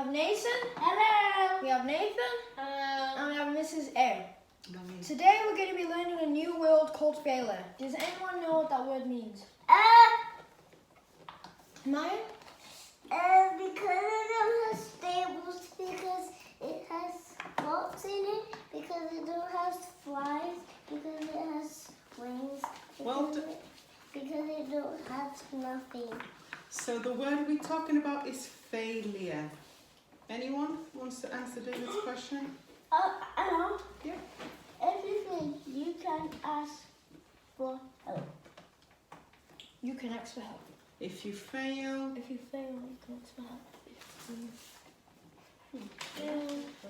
have Nathan. Hello. We have Nathan. Hello. And we have Mrs. A. Mommy. Today we're going to be learning a new word called failure. Does anyone know what that word means? Mayiah? Because it don't have stables, because it has box in it, because it don't have flies, because it has wings, because it don't have nothing. So the word we're talking about is failure. Anyone wants to answer David's question? Anna, Yeah. everything you can ask for help. You can ask for help. If you fail, If you fail, you can ask for help.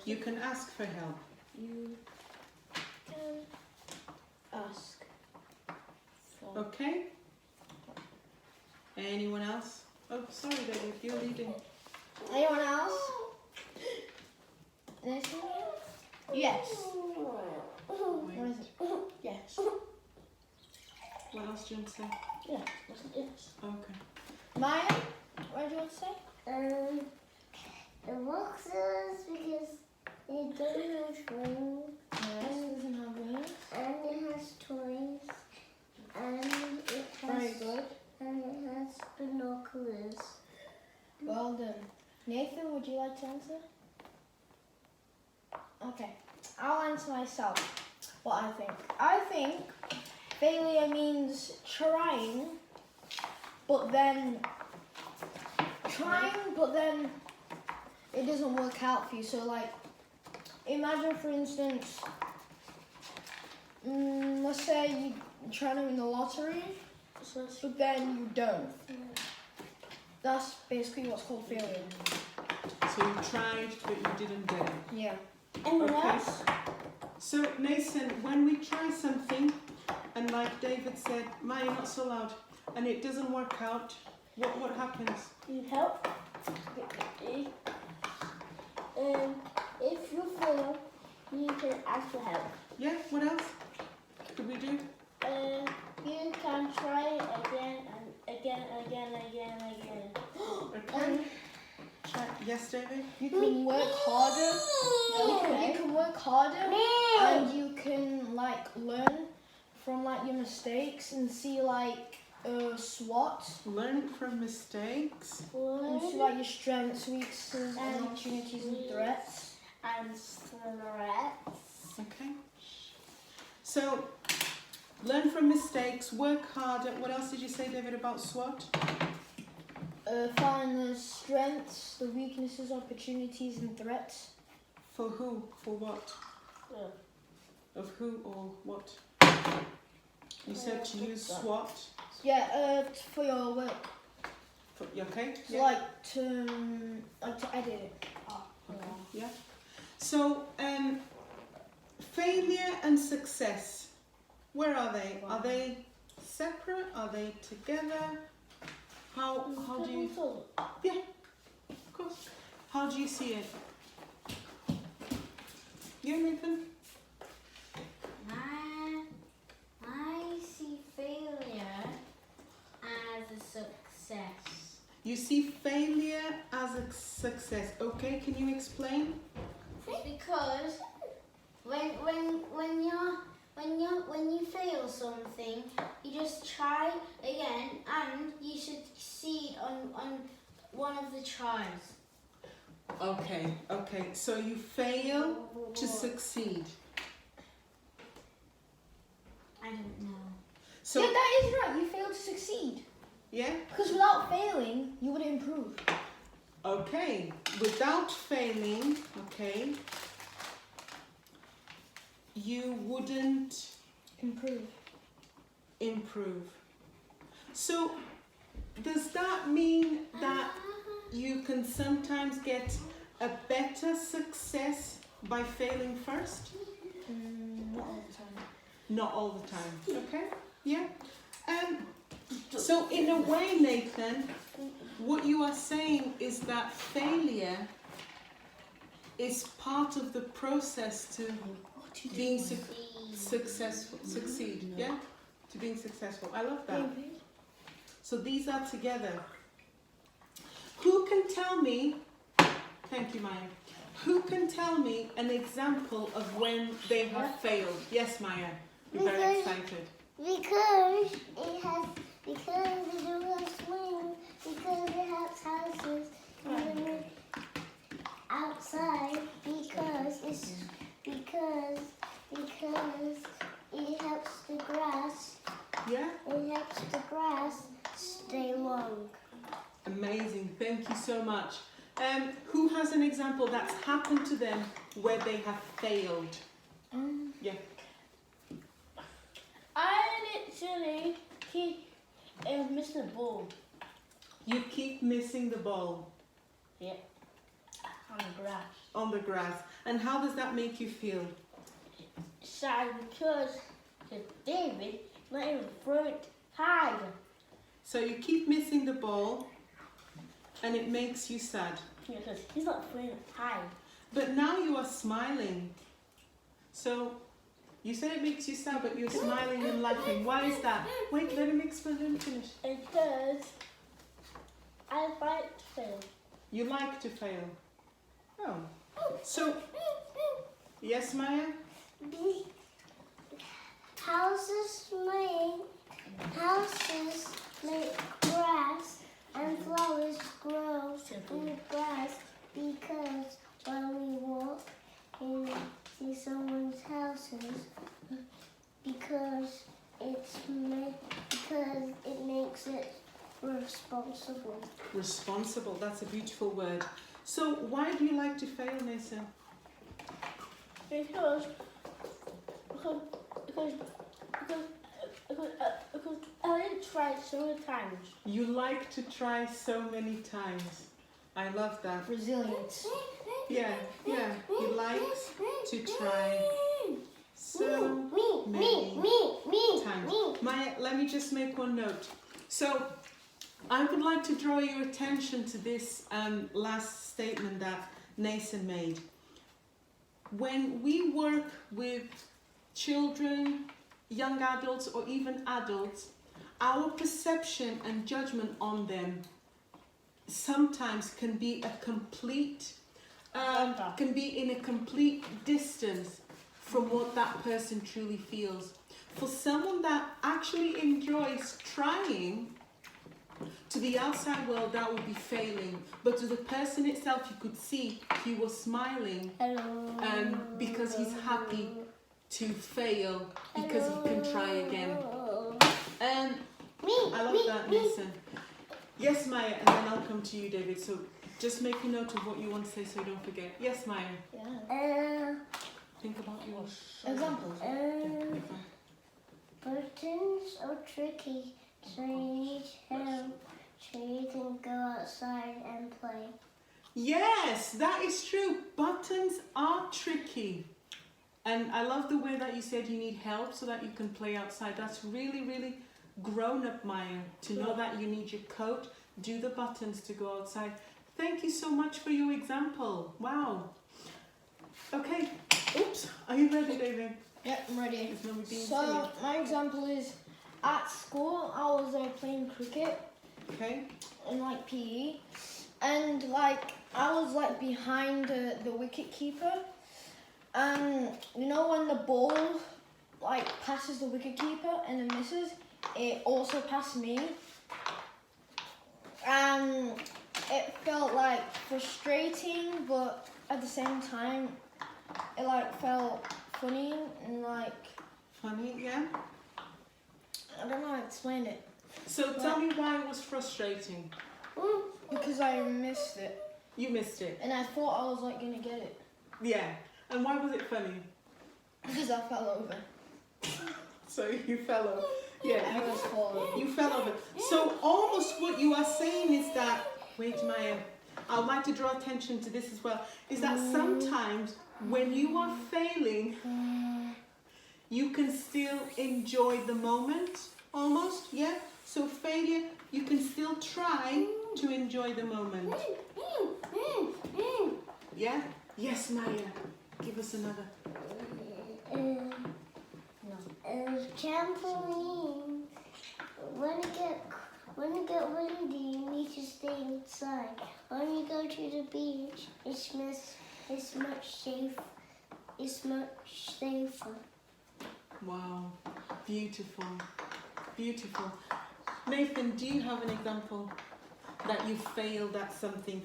you can ask for help. You can ask for Okay? Anyone else? Oh, sorry, David, you're leading. Anyone else? Nathan? Yes. What is it? Yes. What else do you want to say? Yeah. What's it? Yes. Okay. Mayiah, what do you want to say? The boxes, because it doesn't have wings, Yes, it doesn't have wings. and it has toys, and it Very has good. and it has binoculars. Well done. Nathan, would you like to answer? Okay, I'll answer myself. What I think. I think failure means trying, but then it doesn't work out for you. So like, imagine for instance, let's say you're trying to win the lottery, but then you don't. That's basically what's called failure. So you tried, but you didn't get it. Yeah. And Okay. that's So, Nathan, when we try something, and like David said, Maya, not so loud, and it doesn't work out, what happens? you help. If you fail, you can ask for help. Yeah, what else could we do? You can try again and again. Okay. Yes, David? You can work harder. You can work harder, and you can like learn from like your mistakes and see like SWOT Learn from mistakes. and see like your strengths, weaknesses, and opportunities and threats. And threats. Okay. So, learn from mistakes, work harder. What else did you say, David, about SWOT? Find the strengths, the weaknesses, opportunities, and threats. For who? For what? Yeah. Of who or what? You said to use SWOT. Yeah, for your work. Okay? So like to edit it. Okay. Yeah. So, failure and success, where are they? Are they separate? Are they together? How do you? Yeah, of course. How do you see it? Yeah, Nathan? I see failure as a success. You see failure as a success. Okay, can you explain? Because when you fail something, you just try again and you succeed on one of the tries. Okay. So you fail to succeed. I don't know. So Yeah, that is right. You failed to succeed. yeah. Because without failing, you wouldn't improve. Okay. Without failing, okay, you wouldn't improve. So does that mean that you can sometimes get a better success by failing first? Not all the time. Not all the time. Okay? Yeah. So in a way, Nathan, what you are saying is that failure is part of the process to being succeed. Yeah? To being successful. I love that. So these are together. Who can tell me Thank you, Maya. Who can tell me an example of when they have failed? Yes, Maya. You're very excited. Because it don't have swings, because it has houses outside, because it helps the grass. Yeah? It helps the grass stay long. Amazing. Thank you so much. Who has an example that's happened to them where they have failed? Yeah. I literally missed the ball. You keep missing the ball. Yeah. On the grass. On the grass. And how does that make you feel? Sad because David not even throw it high. So you keep missing the ball and it makes you sad. Yeah, because he's not throwing it high. But now you are smiling. So you said it makes you sad, but you're smiling and laughing. Why is that? Wait, let him explain, let him finish. Because I like to fail. You like to fail. Oh. So, yes, Maya? Houses make grass and flowers grow in the grass because when we walk and see someone's houses, because it makes it responsible. Responsible, that's a beautiful word. So why do you like to fail, Mason? Because I did try so many times. You like to try so many times. I love that. Resilience. Yeah, he likes to try so many times. Maya, let me just make one note. So I would like to draw your attention to this last statement that Nathan made. When we work with children, young adults, or even adults, our perception and judgment on them sometimes can be in a complete distance from what that person truly feels. For someone that actually enjoys trying, to the outside world that would be failing, but to the person itself you could see he was smiling because he's happy to fail because he can try again. I love that, Mason. Yes, Maya, and then I'll come to you, David. So just make a note of what you want to say so you don't forget. Yes, Maya. Yeah. Think about yours. Examples. Buttons are tricky, so you need help so you can go outside and play. Yes, that is true. Buttons are tricky. And I love the way that you said you need help so that you can play outside. That's really, really grown up, Maya, to know that you need your coat, do the buttons to go outside. Thank you so much for your example. Wow. Okay. Oops. Are you ready, David? Yeah, I'm ready. So my example is at school I was playing cricket. Okay. In like PE, and like I was like behind the wicket keeper, and you know when the ball like passes the wicket keeper and it misses, it also passed me, and it felt like frustrating, but at the same time it like felt funny and like Funny, yeah. I don't know how to explain it. So tell me why it was frustrating. Because I missed it. You missed it. And I thought I was like gonna get it. Yeah. And why was it funny? Because I fell over. So you fell over. Yeah. I was falling. You fell over. So almost what you are saying is that, wait, Maya, I'd like to draw attention to this as well, is that sometimes when you are failing, you can still enjoy the moment, almost, yeah? So failure, you can still try to enjoy the moment. Yeah? Yes, Maya. Give us another. Trampoline. When it get windy, you need to stay inside. When you go to to the beach. It's much safe. It's much safer. Wow, beautiful, beautiful. Nathan, do you have an example that you failed at something,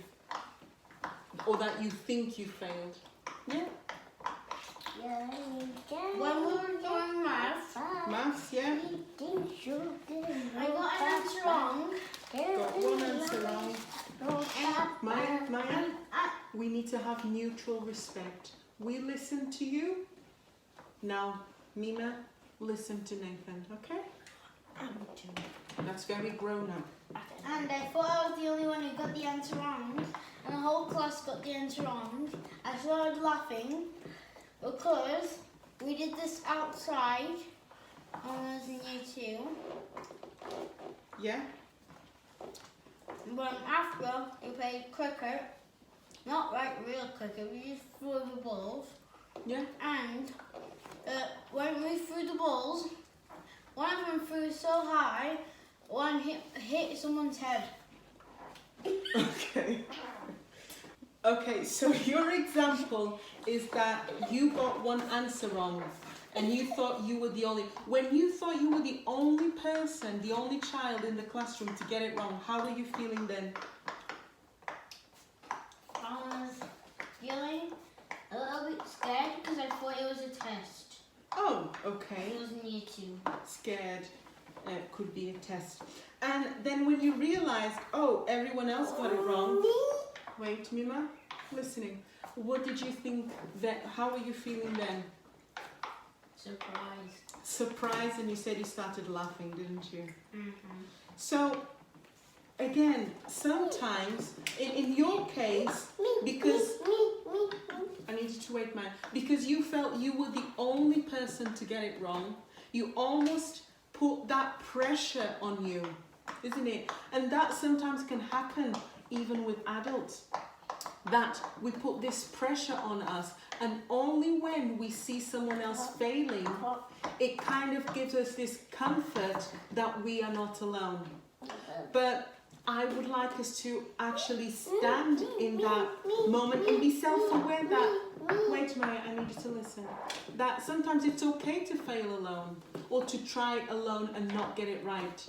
or that you think you failed? Yeah? When we were doing maths, Maths, yeah? I got an answer wrong. Got one answer wrong. Mayiah, we need to have mutual respect. We listen to you. Now, Mima, listen to Nathan, okay? That's very grown up. And I thought I was the only one who got the answer wrong, and the whole class got the answer wrong. I started laughing because we did this outside when I was in year 2. Yeah? But after we played cricket, not like real cricket, we just threw the balls. Yeah? And when we threw the balls, one of them threw so high, one hit someone's head. Okay. Okay, so your example is that you got one answer wrong and you thought you were the only... When you thought you were the only person, the only child in the classroom to get it wrong, how were you feeling then? I was feeling a little bit scared because I thought it was a test. Oh, okay. It was in year 2. Scared could be a test. And then when you realized, oh, everyone else got it wrong. Wait, Mima, listening. What did you think that, how were you feeling then? Surprised. Surprised, and you said you started laughing, didn't you? Mm-hmm. So, again, sometimes, in your case, because... I need you to wait, Maya. Because you felt you were the only person to get it wrong, you almost put that pressure on you, isn't it? And that sometimes can happen even with adults. That we put this pressure on us, and only when we see someone else failing, it kind of gives us this comfort that we are not alone. But I would like us to actually stand in that moment and be self-aware that, wait Maya, I need you to listen, that sometimes it's okay to fail alone or to try alone and not get it right.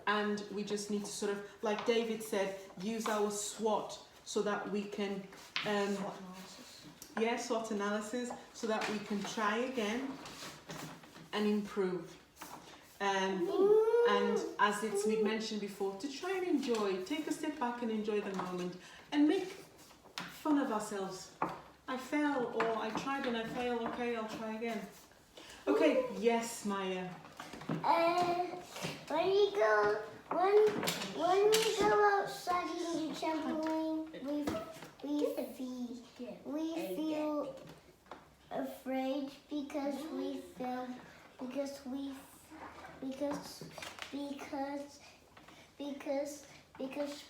And we just need to sort of, like David said, use our SWOT so that we can, SWOT analysis, so that we can try again and improve. And as it's been mentioned before, to try and enjoy, take a step back and enjoy the moment and make fun of ourselves. I fell, or I tried and I failed, okay, I'll try again. Okay, yes, Mayiah. When we go outside in the trampoline, we feel afraid because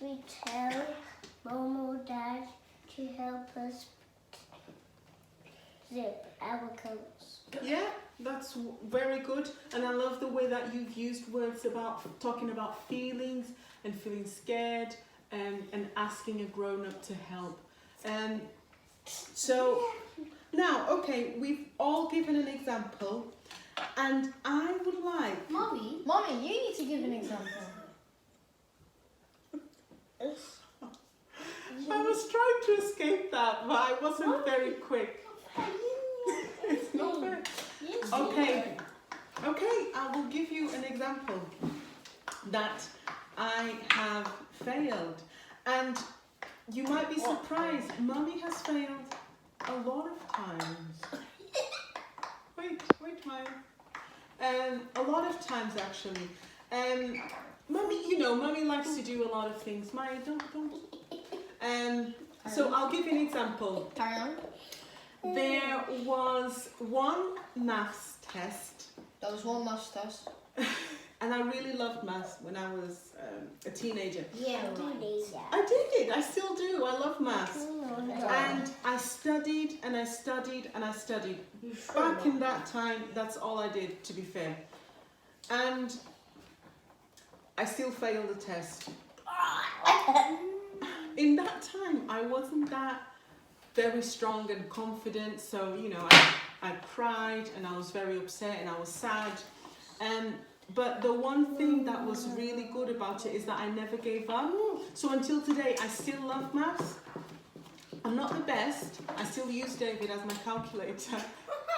we tell Mom or Dad to help us zip our coats. Yeah, that's very good, and I love the way that you've used words about talking about feelings and feeling scared and asking a grown-up to help. So now, okay, we've all given an example, and I would like... Mommy, you need to give an example. I was trying to escape that, but I wasn't very quick. It's not fair. Okay, I will give you an example that I have failed, and you might be surprised, Mummy has failed a lot of times. Wait, Maya. A lot of times actually. Mummy, Mummy likes to do a lot of things. Maya, don't. So I'll give you an example. Carry on. There was one maths test. That was one maths test. And I really loved maths when I was a teenager. Yeah, I did. I still do. I love maths. And I studied and I studied and I studied. Back in that time, that's all I did, to be fair. And I still failed the test. in that time, I wasn't that very strong and confident. So, you know, I cried and I was very upset and I was sad. But the one thing that was really good about it is that I never gave up. So until today, I still love maths. I'm not the best. I still use David as my calculator.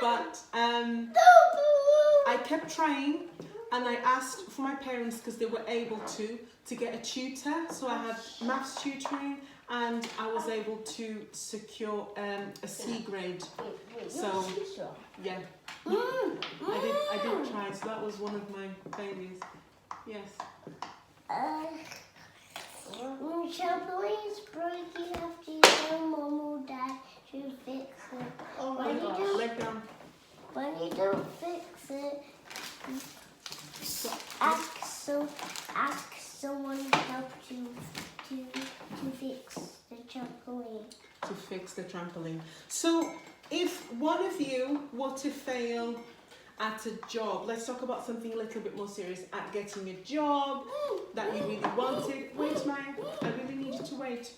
But I kept trying, and I asked for my parents, because they were able to get a tutor. So I had maths tutoring, and I was able to secure a C grade. So yeah, I did try. So that was one of my failures. Yes. When trampoline's broke, you have to tell mom or dad to fix it. Oh my When you gosh. don't- Leg down. When you don't fix it, ask someone to help you to fix the trampoline. To fix the trampoline. So if one of you were to fail at a job, let's talk about something a little bit more serious, at getting a job that you really wanted. Wait, Maya, I really need you to wait.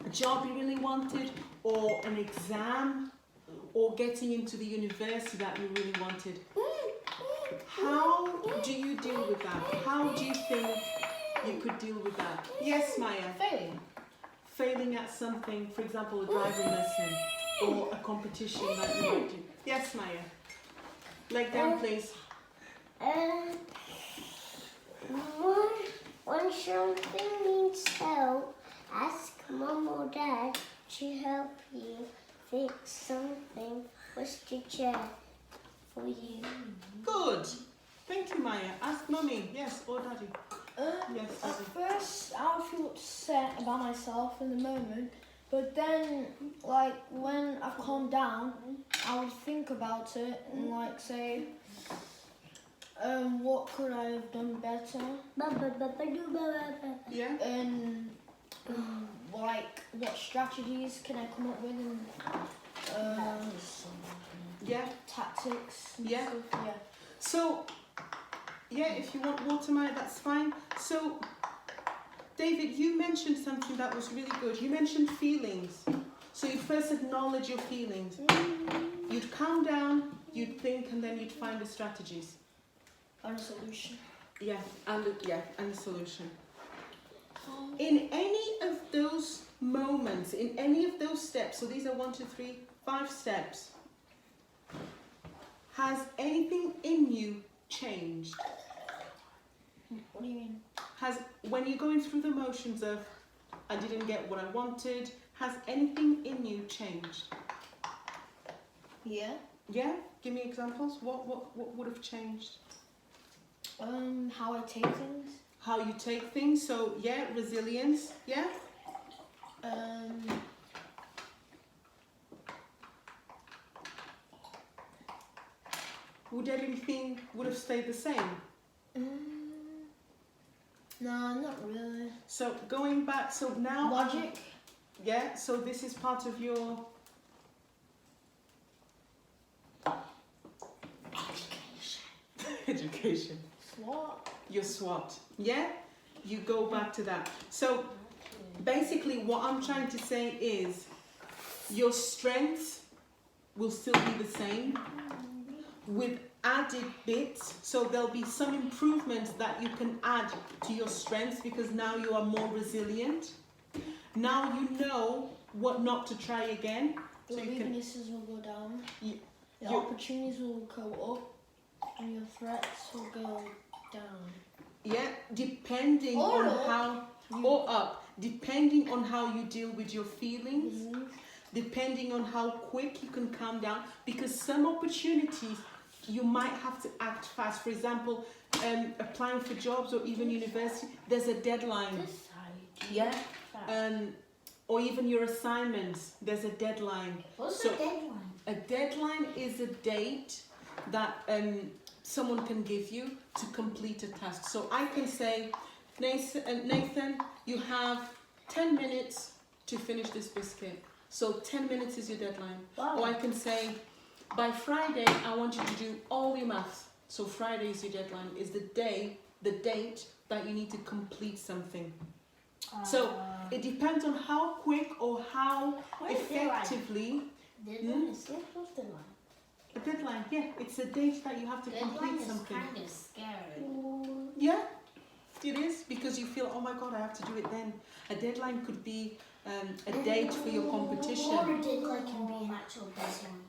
A job you really wanted, or an exam, or getting into the university that you really wanted. How do you deal with that? How do you think you could deal with that? Yes, Maya. Failing. Failing at something, for example, a driving lesson or a competition that you might do. Yes, Maya. Leg down, please. When something needs help, ask mom or dad to help you fix something. What's the chair for you? Good. Thank you, Maya. Ask mummy. Yes, or daddy. Yes, At daddy. first, I would feel upset about myself in the moment, but then, like, when I calm down, I would think about it and, like, say, what could I have done better? Yeah. And, like, what strategies can I come up with and, Yeah. tactics and Yeah. stuff, yeah. So, yeah, if you want water, Maya, that's fine. So, David, you mentioned something that was really good. You mentioned feelings. So you'd first acknowledge your feelings. You'd calm down, you'd think, and then you'd find the strategies. And a solution. Yeah, and the solution. In any of those moments, in any of those steps, so these are 1, 2, 3, 5 steps, has anything in you changed? What do you mean? When you're going through the motions of, I didn't get what I wanted, has anything in you changed? Yeah. Yeah? Give me examples. What would have changed? How I take things. How you take things. So, yeah, resilience. Yeah? Would everything would have stayed the same? No, not really. So, going back, so now... Logic. Yeah, so this is part of your... Education. What? Your SWOT. Yeah? You go back to that. So basically what I'm trying to say is your strengths will still be the same with added bits. So there'll be some improvements that you can add to your strengths because now you are more resilient. Now you know what not to try again. Your So you can... weaknesses will go down. Your you- opportunities will go up, and your threats will go down. Yeah, depending Or on up. how... Or up. Depending on how you deal with your feelings. Depending on how quick you can calm down, because some opportunities you might have to act fast. For example, applying for jobs or even university, there's a deadline. This side. Yeah. Or even your assignments, there's a deadline. What's So- the deadline? A deadline is a date that someone can give you to complete a task. So I can say, Nathan, you have 10 minutes to finish this biscuit. So 10 minutes is your deadline. Wow. Or I can say, by Friday, I want you to do all your maths. So Friday is your deadline, is the date that you need to complete something. So It depends on how quick or how effectively. Deadline is what's deadline? A deadline, yeah, it's a date that you have to complete something. Deadline is kind of scary. Yeah, it is, because you feel, oh my god, I have to do it then. A deadline could be a date for your competition. Or a deadline can be an actual deadline.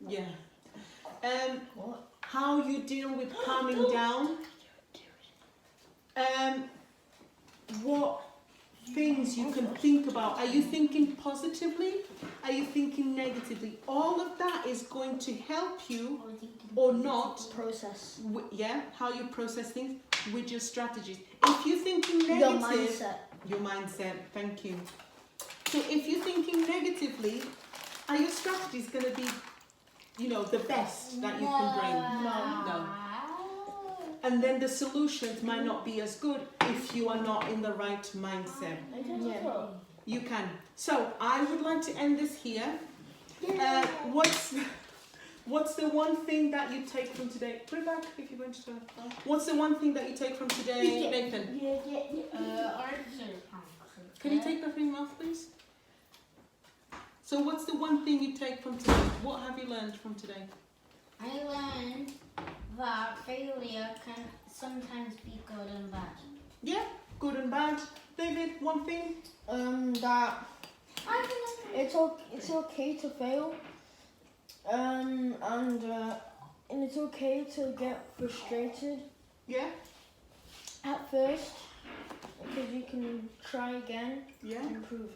Yeah. How you deal with calming down. What things you can think about. Are you thinking positively? Are you thinking negatively? All of that is going to help you or not Process. Yeah, how you process things with your strategies. If you're thinking negative, your mindset, thank you. So if you're thinking negatively, are your strategies going to be, the best that you can bring? No. And then the solutions might not be as good if you are not in the right mindset. Yeah. You can. So I would like to end this here. What's the one thing that you take from today? Put it back if you're going to. What's the one thing that you take from today, Nathan? Can you take that from your mouth, please? So what's the one thing you take from today? What have you learned from today? I learned that failure can sometimes be good and bad. Yeah, good and bad. David, one thing? That it's okay to fail. And it's okay to get frustrated Yeah? at first, because you can try again Yeah? and improve.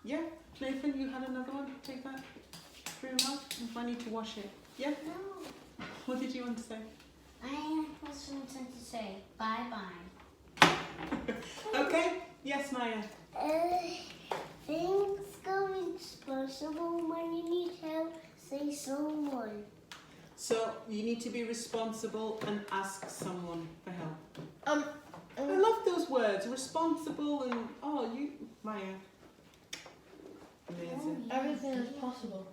Yeah? Nathan, you had another one? Take that through your mouth. If I need to wash it. Yeah? No, What did you want to say? I was wanting to say bye-bye. Okay? Yes, Maya. Things go responsible when you need help. Say someone. So you need to be responsible and ask someone for help. I Um, love those words, responsible and Maya. Amazing. everything is possible.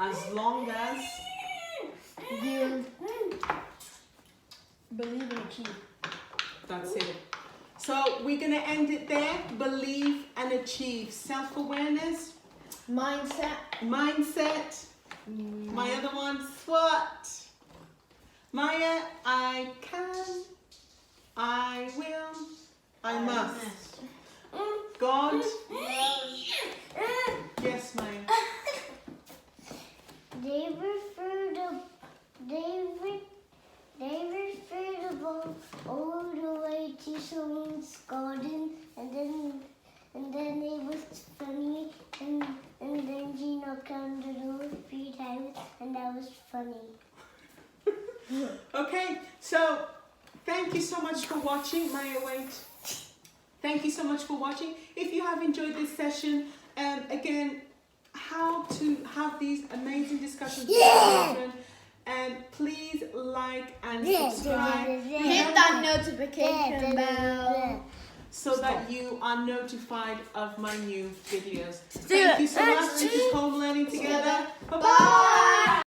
As long as You believe and achieve. that's it. So we're gonna end it there. Believe and achieve. Self-awareness, mindset. My other one, SWOT. Maya, I can, I will, I must. God. Yes, Maya. They refer the ball all the way to someone's garden, and then it was funny, and then she knocked on the door 3 times, and that was funny. Okay, so thank you so much for watching. Maya, wait. Thank you so much for watching. If you have enjoyed this session, again, how to have these amazing discussions with children, and please like and subscribe. Hit that notification bell. So that you are notified of my new videos. Thank you so much. This is Home Learning Together. Bye-bye.